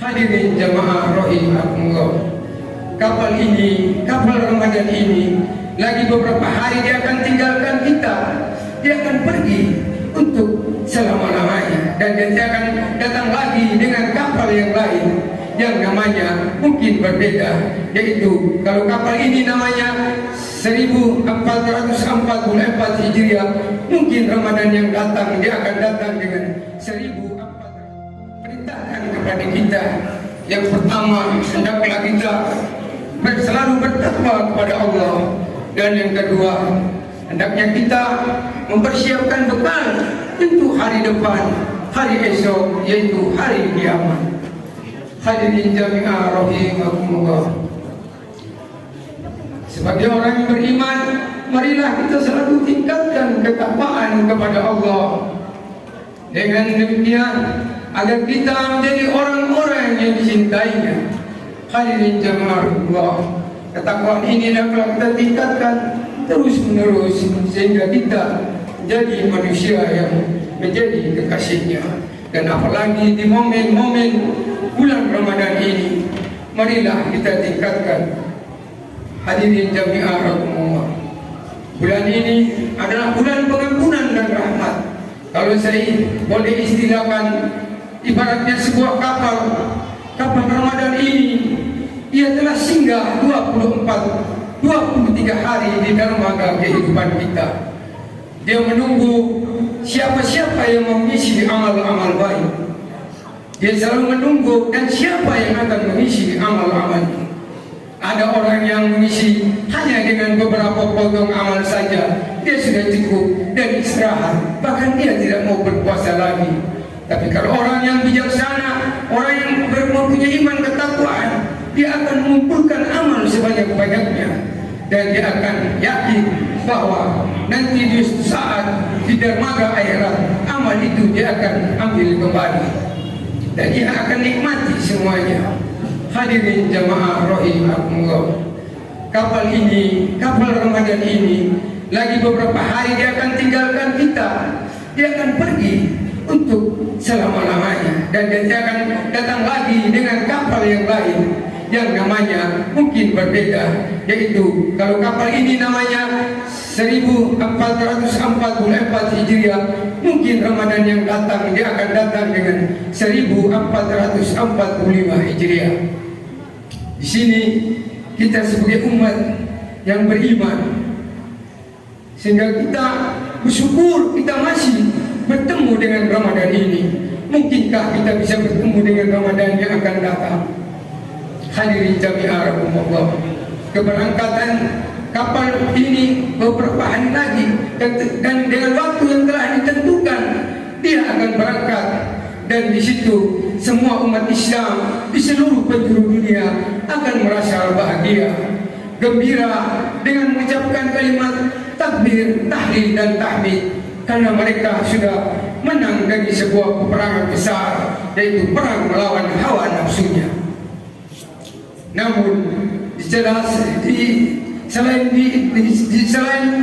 Hadirin jamaah rahimakumullah, kapal ini, kapal Ramadan ini, lagi beberapa hari dia akan tinggalkan kita. Dia akan pergi untuk selama-lamanya, dan dia akan datang lagi dengan kapal yang lain yang namanya mungkin berbeda, yaitu kalau kapal ini namanya 1444 Hijriah, mungkin Ramadan yang datang dia akan datang dengan 1400. Perintahkan kepada kita, yang pertama, hendaklah kita selalu bertakwa kepada Allah, dan yang kedua, hendaknya kita mempersiapkan bekal untuk hari depan, hari esok, yaitu hari kiamat. Hadirin jami'ah rahimakumullah, sebagai orang yang beriman, marilah kita selalu tingkatkan ketakwaan kepada Allah. Dengan demikian, agar kita menjadi orang-orang yang dicintainya. Hadirin jamaah Allah, ketakwaan ini dapat kita tingkatkan terus-menerus sehingga kita menjadi manusia yang menjadi kekasihnya. Dan apalagi di momen-momen bulan Ramadan ini, marilah kita tingkatkan. Hadirin jami'ah rahimakumullah, bulan ini adalah bulan pengampunan dan rahmat. Kalau saya boleh istilahkan, ibaratnya sebuah kapal Ramadan ini, ia telah singgah 23 hari di dermaga kehidupan kita. Dia menunggu siapa-siapa yang mengisi amal-amal baik. Dia selalu menunggu, dan siapa yang akan mengisi amal-amal itu. Ada orang yang mengisi hanya dengan beberapa potong amal saja, dia sudah cukup dan istirahat, bahkan dia tidak mau berpuasa lagi. Tapi kalau orang yang bijaksana, orang yang mempunyai iman ketakwaan, dia akan mengumpulkan amal sebanyak-banyaknya, dan dia akan yakin bahwa nanti di saat di dermaga akhirat, amal itu dia akan ambil kembali dan dia akan nikmati semuanya. Hadirin jamaah rahimakumullah, kapal ini, kapal Ramadan ini, lagi beberapa hari dia akan tinggalkan kita. Dia akan pergi untuk selama-lamanya, dan dia akan datang lagi dengan kapal yang lain yang namanya mungkin berbeda, yaitu kalau kapal ini namanya 1444 Hijriah, mungkin Ramadan yang datang dia akan datang dengan 1445 Hijriah. Di sini kita sebagai umat yang beriman, sehingga kita bersyukur kita masih bertemu dengan Ramadan ini. Mungkinkah kita bisa bertemu dengan Ramadan yang akan datang? Hadirin jami'ah rahimakumullah, keberangkatan kapal ini beberapa hari lagi, dan dengan waktu yang telah ditentukan dia akan berangkat. Dan di situ semua umat Islam di seluruh penjuru dunia akan merasa bahagia, gembira dengan mengucapkan kalimat takbir, tahlil dan tahmid, karena mereka sudah menang dari sebuah peperangan besar, yaitu perang melawan hawa nafsunya. Namun selain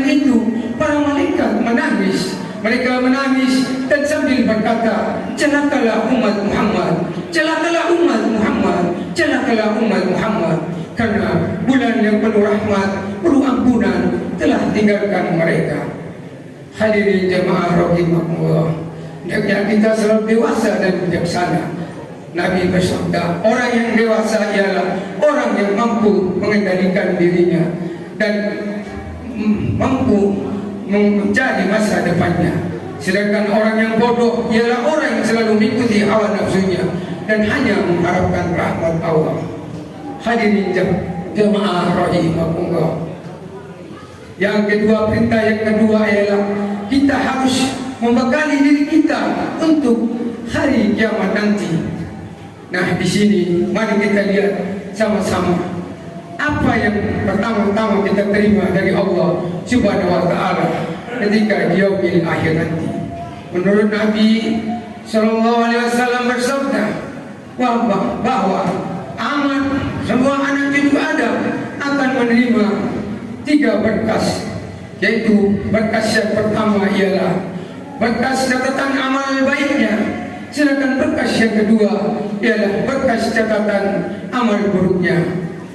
itu, para malaikat menangis. Mereka menangis dan sambil berkata, celakalah umat Muhammad, celakalah umat Muhammad, celakalah umat Muhammad, karena bulan yang penuh rahmat, penuh ampunan telah tinggalkan mereka. Hadirin jamaah rahimakumullah, hendaknya kita selalu dewasa dan bijaksana. Nabi bersabda, orang yang dewasa ialah orang yang mampu mengendalikan dirinya dan mampu mencari masa depannya. Sedangkan orang yang bodoh ialah orang yang selalu mengikuti hawa nafsunya dan hanya mengharapkan rahmat Allah. Hadirin jamaah rahimakumullah, yang kedua, perintah yang kedua ialah kita harus membekali diri kita untuk hari kiamat nanti. Nah, di sini mari kita lihat sama-sama apa yang pertama-tama kita terima dari Allah Subhanahu wa Ta'ala ketika di yaumil akhir nanti. Menurut Nabi Sallallahu Alaihi Wasallam bersabda bahwa amat semua anak cucu Adam akan menerima 3 berkas, yaitu berkas yang pertama ialah berkas catatan amal baiknya Sedangkan berkas yang kedua ialah berkas catatan amal buruknya.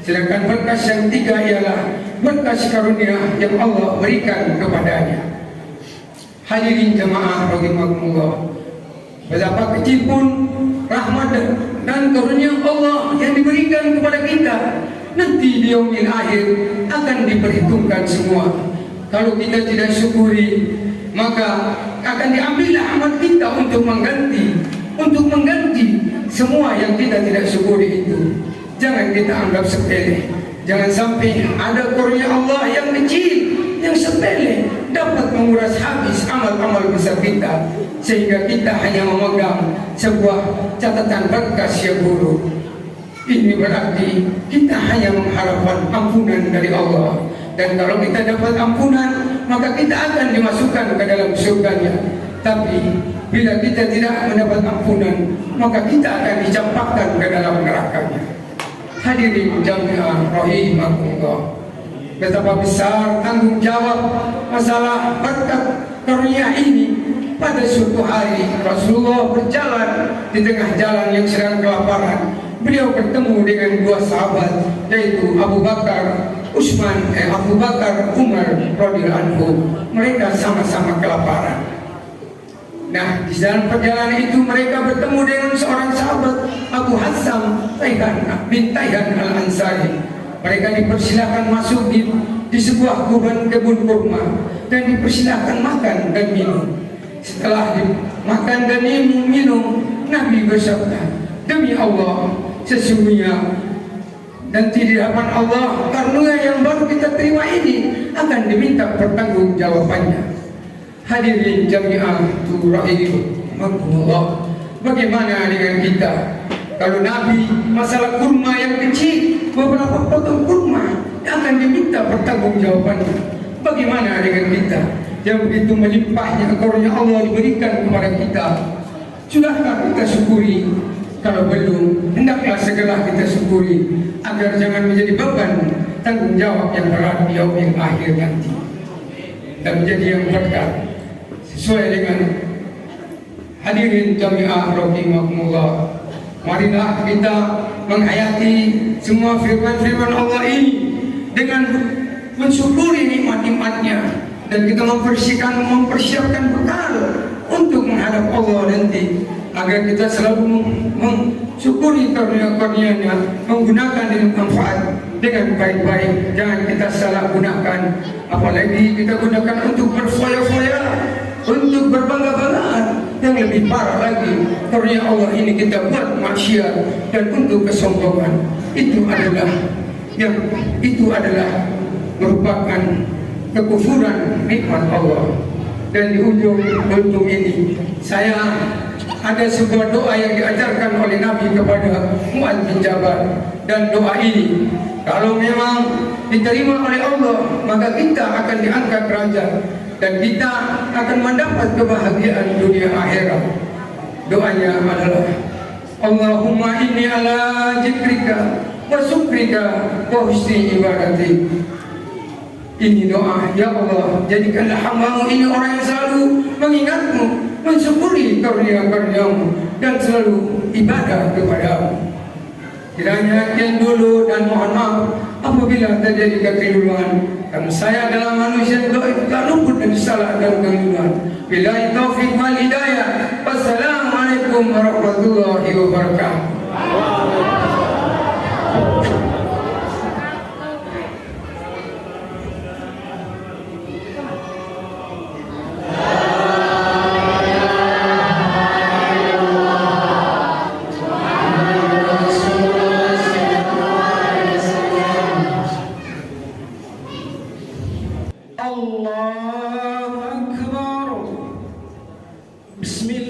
Sedangkan berkas yang ketiga ialah berkas karunia yang Allah berikan kepadanya. Hadirin jamaah rahimakumullah, betapa kecil pun rahmat dan karunia Allah yang diberikan kepada kita, nanti di yaumil akhir akan diperhitungkan semua. Kalau kita tidak syukuri, maka akan diambillah amal kita untuk mengganti semua yang kita tidak syukuri itu. Jangan kita anggap sepele. Jangan sampai ada karunia Allah yang kecil, yang sepele dapat menguras habis amal-amal besar kita, sehingga kita hanya memegang sebuah catatan berkas yang buruk. Ini berarti kita hanya mengharapkan ampunan dari Allah. Dan kalau kita dapat ampunan, maka kita akan dimasukkan ke dalam surganya. Tapi bila kita tidak mendapat ampunan, maka kita akan dicampakkan ke dalam nerakanya. Hadirin jami'ah rahimakumullah, betapa besar tanggung jawab masalah berkat karunia ini. Pada suatu hari Rasulullah berjalan di tengah jalan yang sedang kelaparan. Beliau bertemu dengan dua sahabat, yaitu Abu Bakar Umar radhiyallahu anhu. Mereka sama-sama kelaparan. Nah, di dalam perjalanan itu mereka bertemu dengan seorang sahabat, Abu Hassam bin Tayhan al-Ansari. Mereka dipersilakan masuk di sebuah kebun kurma dan dipersilakan makan dan minum. Setelah makan dan minum, Nabi bersabda, "Demi Allah, sesungguhnya dan di hadapan Allah karunia yang baru kita terima ini akan diminta pertanggungjawabannya." Hadirin jami'ah rahimakumullah, bagaimana dengan kita? Kalau Nabi masalah kurma yang kecil, beberapa potong kurma akan diminta pertanggungjawabannya, bagaimana dengan kita yang begitu melimpahnya karunia Allah diberikan kepada kita? Sudahkah kita syukuri? Kalau belum, hendaklah segera kita syukuri agar jangan menjadi beban tanggung jawab yang berat di yaumil akhir nanti, dan menjadi yang berkah sesuai dengan hadirin jami'ah rahimakumullah. Marilah kita menghayati semua firman-firman Allah ini dengan mensyukuri nikmat-nikmatnya, dan kita mempersiapkan bekal untuk menghadap Allah nanti, agar kita selalu mensyukuri karunia-karunia-Nya, menggunakan dengan manfaat dengan baik-baik. Jangan kita salah gunakan, apalagi kita gunakan untuk berfoya-foya, untuk berbangga-banggaan. Yang lebih parah lagi, karunia Allah ini kita buat maksiat dan untuk kesombongan. Itu adalah merupakan kekufuran nikmat Allah. Dan di ujung ini saya ada sebuah doa yang diajarkan oleh Nabi kepada Mu'adz bin Jabal. Dan doa ini kalau memang diterima oleh Allah, maka kita akan diangkat derajat dan kita akan mendapat kebahagiaan dunia akhirat. Doanya adalah, Allahumma inni ala zikrika wa syukrika wa husni ibadatik. Ini doa, ya Allah, jadikanlah hamba-Mu ini orang yang selalu mengingat-Mu, mensyukuri karunia-karunia-Mu, dan selalu ibadah kepada-Mu. Kiranya sekian dulu, dan mohon maaf apabila terjadi kekeliruan, karena saya adalah manusia yang tak luput dari salah dan kekeliruan. Billahi taufiq wal hidayah. Wassalamualaikum warahmatullahi wabarakatuh. Allahu Akbar. Bismillah.